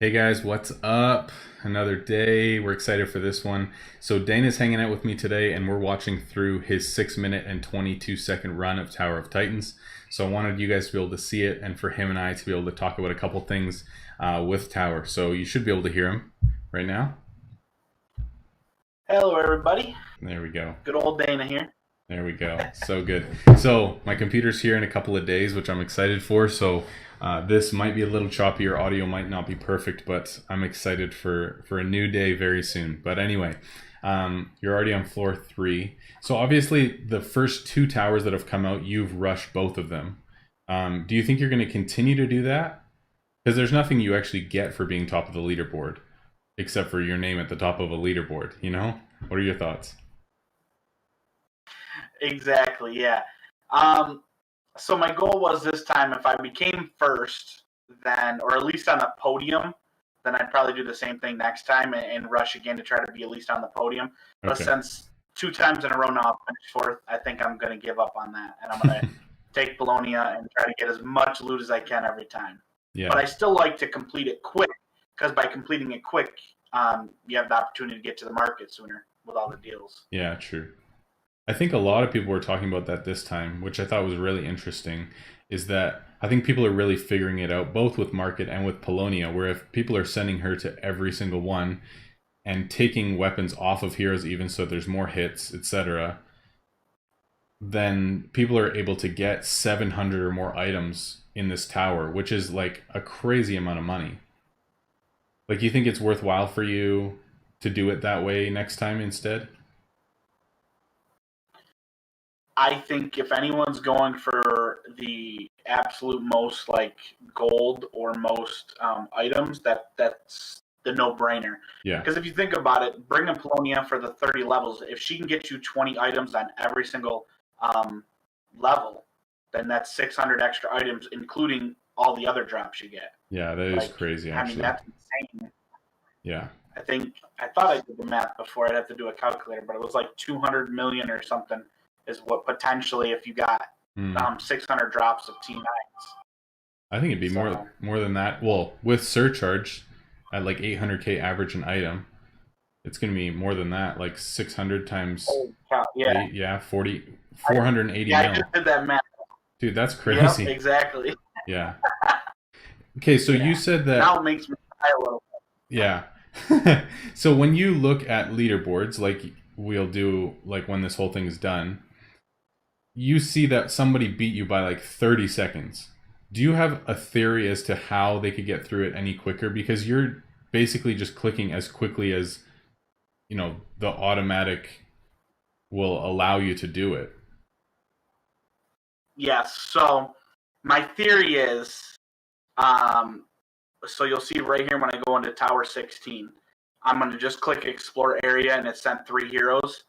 Hey guys, what's up? Another day. We're excited for this one. So Dana's hanging out with me today, and we're watching through his 6 minute and 22-second run of Tower of Titans. So I wanted you guys to be able to see it, and for him and I to be able to talk about a couple things with Tower. So you should be able to hear him right now. Hello, everybody. There we go. Good old Dana here. There we go. So good. So my computer's here in a couple of days, which I'm excited for. So this might be a little choppy. Your audio might not be perfect, but I'm excited for a new day very soon. But anyway, you're already on floor 3. So obviously the first 2 towers that have come out, you've rushed both of them. Do you think you're going to continue to do that? Because there's nothing you actually get for being top of the leaderboard, except for your name at the top of a leaderboard, you know? What are your thoughts? Exactly, yeah. So my goal was this time, if I became first, then, or at least on the podium, then I'd probably do the same thing next time and rush again to try to be at least on the podium. But Okay. since 2 times in a row now I've finished fourth, I think I'm going to give up on that. And I'm going to take Bologna and try to get as much loot as I can every time. But Yeah. I still like to complete it quick, because by completing it quick, you have the opportunity to get to the market sooner with all the deals. Yeah, true. I think a lot of people were talking about that this time, which I thought was really interesting, is that I think people are really figuring it out, both with Market and with Polonia, where if people are sending her to every single one and taking weapons off of heroes even so there's more hits, etc., then people are able to get 700 or more items in this tower, which is like a crazy amount of money. Like, you think it's worthwhile for you to do it that way next time instead? I think if anyone's going for the absolute most like gold or most items, that's the no-brainer. Yeah. Because if you think about it, bringing Polonia for the 30 levels, if she can get you 20 items on every single um, level, then that's 600 extra items, including all the other drops you get. Yeah, that is Like, crazy I mean, actually. that's insane. Yeah. I thought I did the math before. I'd have to do a calculator, but it was like 200 million or something is what potentially if you got Hmm. 600 drops of T9s. I think it'd be So more than that. Well, with surcharge at like 800k average an item, it's going to be more than that, like 600 times holy cow, yeah, 8, yeah, 40 I, 480 yeah, I mil. just did that math. Dude, that's Yep, crazy. exactly. Yeah. Okay, so you Yeah, said now that it makes me cry a little. yeah. So when you look at leaderboards like we'll do like when this whole thing is done, you see that somebody beat you by like 30 seconds. Do you have a theory as to how they could get through it any quicker? Because you're basically just clicking as quickly as, the automatic will allow you to do it. Yes. So my theory is, um, so you'll see right here when I go into Tower 16, I'm going to just click Explore Area, and it sent 3 heroes.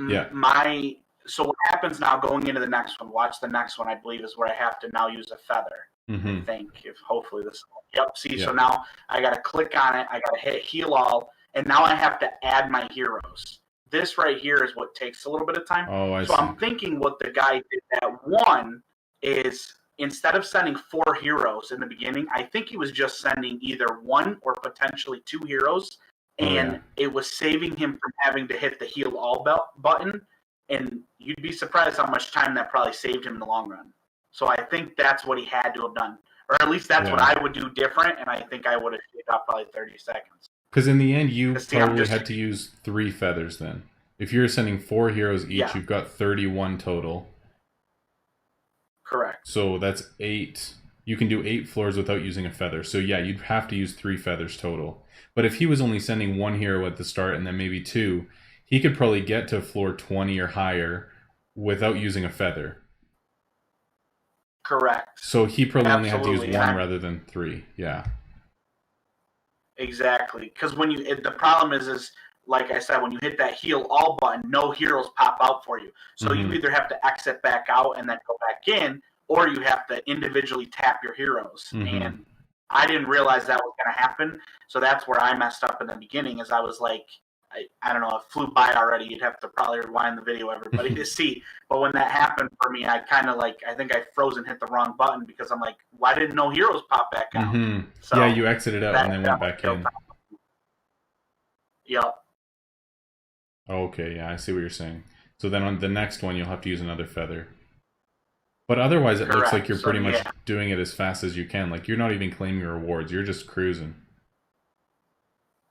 Yeah. My So what happens now going into the next one? Watch the next one. I believe is where I have to now use a feather. I Mm-hmm. think if hopefully this. Yep. See, Yeah. so now I got to click on it. I got to hit Heal All, and now I have to add my heroes. This right here is what takes a little bit of time. Oh, I So see. I'm thinking what the guy did that one is instead of sending 4 heroes in the beginning, I think he was just sending either one or potentially 2 heroes, Oh, yeah. and it was saving him from having to hit the heal all button. And you'd be surprised how much time that probably saved him in the long run. So I think that's what he had to have done, or at least that's what Yeah. I would do different. And I think I would have shaved off probably 30 seconds. Because in the end, you Because see, I'm probably just had to use 3 feathers then. If you're sending 4 heroes each, yeah, you've got 31 total. correct. So that's 8. You can do 8 floors without using a feather. So yeah, you'd have to use 3 feathers total. But if he was only sending 1 hero at the start and then maybe 2, he could probably get to floor 20 or higher without using a feather. Correct. So he probably only had to use Absolutely. And 1 I'm rather than 3. Yeah. exactly because when the problem is like I said, when you hit that heal all button, no heroes pop out for you. So you Mm-hmm. either have to exit back out and then go back in, or you have to individually tap your heroes. Mm-hmm. And I didn't realize that was going to happen. So that's where I messed up in the beginning. Is I was like, I don't know, it flew by already. You'd have to probably rewind the video, everybody, to see. But when that happened for me, I kind of like, I think I froze and hit the wrong button because I'm like, why didn't no heroes pop back out? Mm-hmm. So Yeah, you exited out and then went back in. Yep. Okay, yeah, I see what you're saying. So then on the next one, you'll have to use another feather. But otherwise, it looks like you're pretty much doing it as fast as you can. Like, you're not even claiming your rewards. You're just cruising.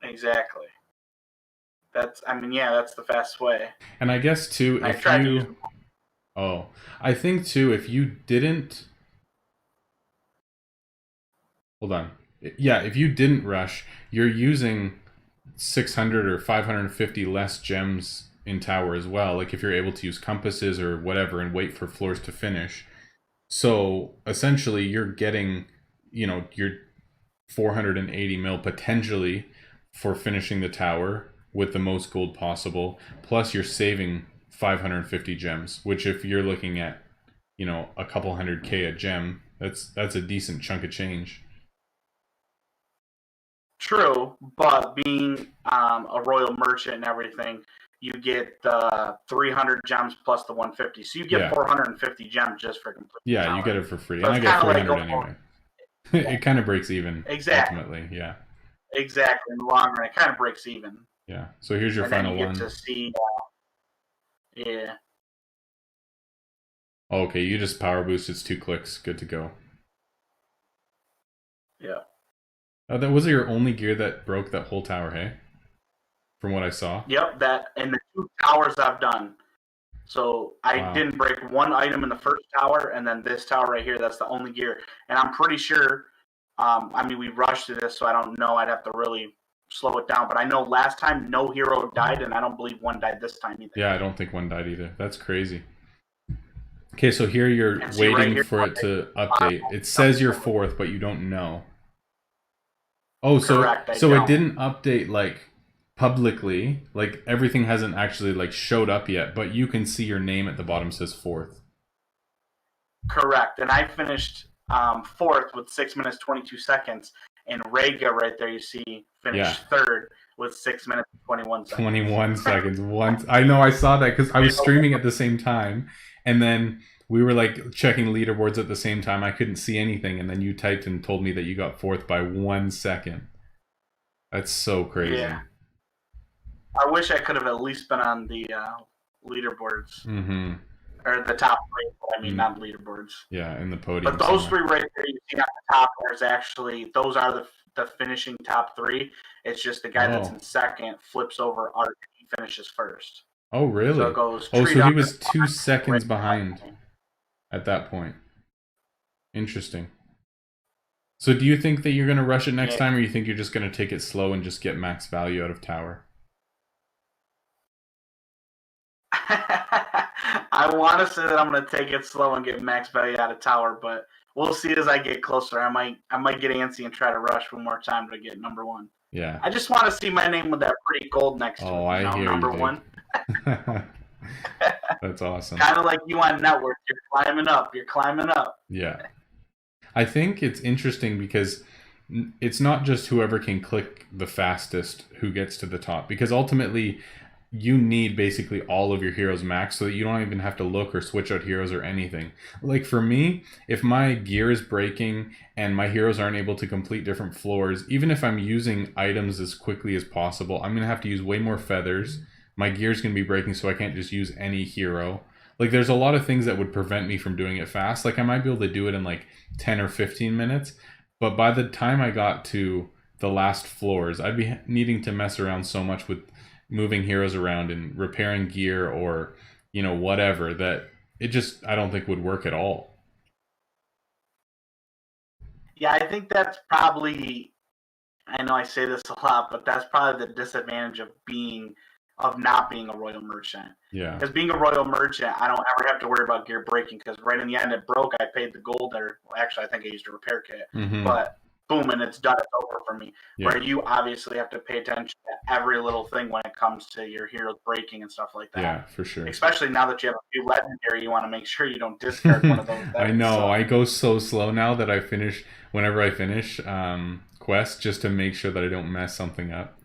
Exactly. That's the fast way. And I guess, too, if you... Oh, I think, too, if you didn't... Hold on. Yeah, if you didn't rush, you're using 600 or 550 less gems in tower as well. Like, if you're able to use compasses or whatever and wait for floors to finish. So, essentially, you're getting, your 480 mil potentially for finishing the tower with the most gold possible, plus you're saving 550 gems, which if you're looking at, a couple 100K a gem, that's a decent chunk of change. True, but being a royal merchant and everything, you get the 300 gems plus the 150, so you get 450 gems just for complete. Yeah, you get it for free, and I get 300 anyway. It kind of breaks even. Exactly. Ultimately, yeah. Exactly. In the long run, it kind of breaks even. Yeah. So here's your and final then you one. get to see. Yeah. Okay, you just power boost. It's 2 clicks. Good to go. Yeah. That was your only gear that broke that whole tower, hey? From what I saw. Yep. That and the 2 towers I've done. So I didn't break one item in the first tower, and then this tower right here, that's the only gear. And I'm pretty sure, we rushed to this, so I don't know. I'd have to really slow it down. But I know last time no hero died, and I don't believe one died this time either. Yeah, I don't think one died either. That's crazy. Okay, so here you're waiting for it to update. It says you're 4th, but you don't know. Oh, so it didn't update, like, publicly, like everything hasn't actually like showed up yet, but you can see your name at the bottom says 4th. Correct. And I finished 4th with 6 minutes 22 seconds, and Rega right there you see finished 3rd with 6 minutes 21 seconds. 21 seconds. Once I know I saw that because I was streaming at the same time, and then we were like checking leaderboards at the same time. I couldn't see anything, and then you typed and told me that you got 4th by 1 second. That's so crazy. Yeah. I wish I could have at least been on the leaderboards. Mm-hmm. Or the top 3, not leaderboards. Yeah, in the podium. But those 3 right there you see at the top, those are the finishing top 3. It's just the guy that's in 2nd flips over Art, he finishes 1st. Oh, really? So it goes so he was 2 seconds behind at that point. Interesting. So do you think that you're going to rush it next time, or you think you're just going to take it slow and just get max value out of tower? I want to say that I'm going to take it slow and get max value out of tower, but we'll see as I get closer. I might get antsy and try to rush one more time to get number 1. Yeah. I just want to see my name with that pretty gold next to it. I hear number you, 1. That's awesome. Kind of like you on network. You're climbing up. Yeah. I think it's interesting because it's not just whoever can click the fastest who gets to the top, because ultimately you need basically all of your heroes max so that you don't even have to look or switch out heroes or anything. Like for me, if my gear is breaking and my heroes aren't able to complete different floors, even if I'm using items as quickly as possible, I'm going to have to use way more feathers. My gear's going to be breaking, so I can't just use any hero. Like there's a lot of things that would prevent me from doing it fast. Like I might be able to do it in like 10 or 15 minutes, but by the time I got to the last floors, I'd be needing to mess around so much with moving heroes around and repairing gear or, whatever, that it just, I don't think would work at all. Yeah, I think that's probably, I know I say this a lot, but that's probably the disadvantage of not being a royal merchant. Yeah. Because being a royal merchant, I don't ever have to worry about gear breaking, because right in the end it broke, I paid the gold, or well, actually I think I used a repair kit. Mm-hmm. But boom, and it's done, it's over for me. Yeah. Where you obviously have to pay attention to every little thing when it comes to your heroes breaking and stuff like that. Yeah, for sure. Especially now that you have a few legendary, you want to make sure you don't discard one of those. I know. I go so slow now that whenever I finish quests, just to make sure that I don't mess something up.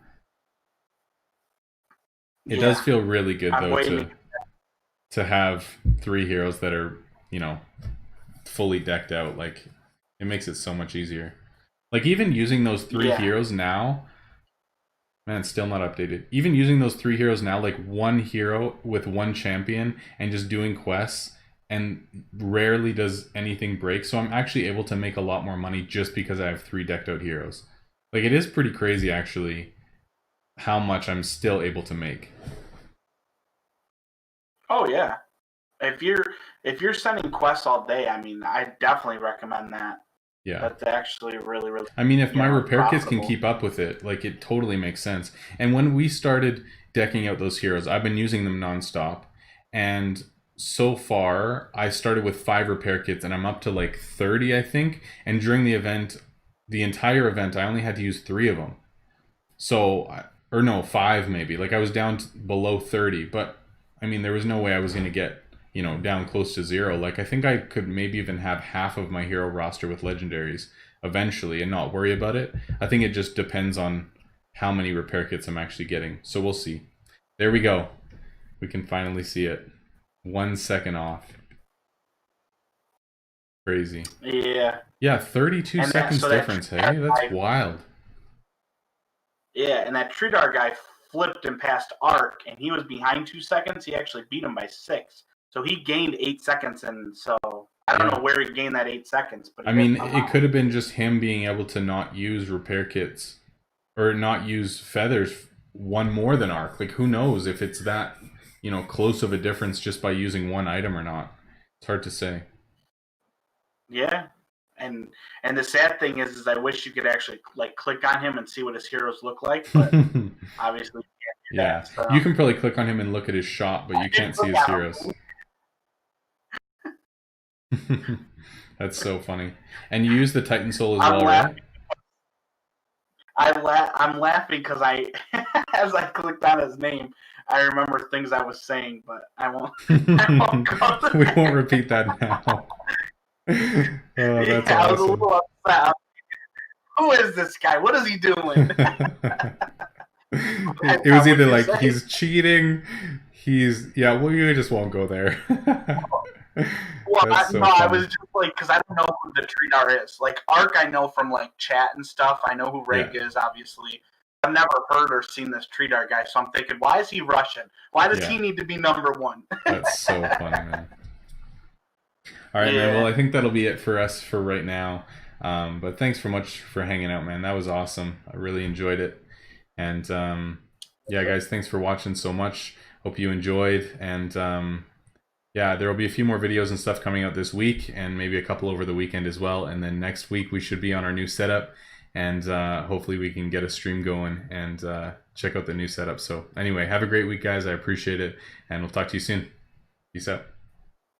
It does Yeah, feel really good I'm though waiting. to have three heroes that are, you know, fully decked out. Like it makes it so much easier. Like even using those three Yeah. heroes now, man, it's still not updated. Even using those three heroes now, like one hero with one champion and just doing quests, and rarely does anything break. So I'm actually able to make a lot more money just because I have three decked out heroes. Like it is pretty crazy actually how much I'm still able to make. Oh yeah. If you're sending quests all day, I mean, I definitely recommend that. Yeah. That's actually really, really, I mean, if my repair kits can profitable. keep up with it, like it totally makes sense. And when we started decking out those heroes, I've been using them nonstop. And so far, I started with 5 repair kits and I'm up to like 30, I think. And during the event, the entire event, I only had to use 3 of them. So, or no, 5 maybe. Like I was down below 30, but I mean, there was no way I was going to get, you know, down close to 0. Like I think I could maybe even have half of my hero roster with legendaries eventually and not worry about it. I think it just depends on how many repair kits I'm actually getting. So we'll see. There we go. We can finally see it. 1 second off. Crazy. Yeah. Yeah, 32 And that seconds so that difference, hey? That's guy, wild. yeah, and that Tridar guy flipped and passed Arc, and he was behind 2 seconds. He actually beat him by 6, so he gained 8 seconds, and so I don't Yeah. know where he gained that 8 seconds, but he I did mean, it somehow. could have been just him being able to not use repair kits or not use feathers one more than arc. Like, who knows if it's that, you know, close of a difference just by using one item or not. It's hard to say. Yeah, and and the sad thing is I wish you could actually like click on him and see what his heroes look like, but obviously you can't do Yeah, that. you So can probably click on him and look at his shop, but I you did can't see click his on heroes. him. That's so funny. And you use the Titan Soul as I'm well, right? laughing. I'm laughing because I, as I clicked on his name, I remember things I was saying, but I won't. I won't go We there. won't repeat that now. Oh, Yeah, that's I was a awesome. little upset. Who is this guy? What is he doing? That's It was not what either you like say. he's cheating, yeah, well, you just won't go there. Well, That's no, so I funny. was just like, because I don't know who the Tridar is. Like, Ark, I know from, like, chat and stuff. I know who Yeah, Rake is, obviously. I've never heard or seen this Tridar guy, so I'm thinking, why is he Russian? Why does yeah, he need to be number one? that's so funny, man. All right, man. Well, Yeah. I think that'll be it for us for right now. But thanks for much for hanging out, man. That was awesome. I really enjoyed it. And yeah, guys, thanks for watching so much. Hope you enjoyed. And yeah, there will be a few more videos and stuff coming out this week, and maybe a couple over the weekend as well. And then next week we should be on our new setup, and hopefully we can get a stream going and check out the new setup. So anyway, have a great week, guys. I appreciate it, and we'll talk to you soon. Peace out.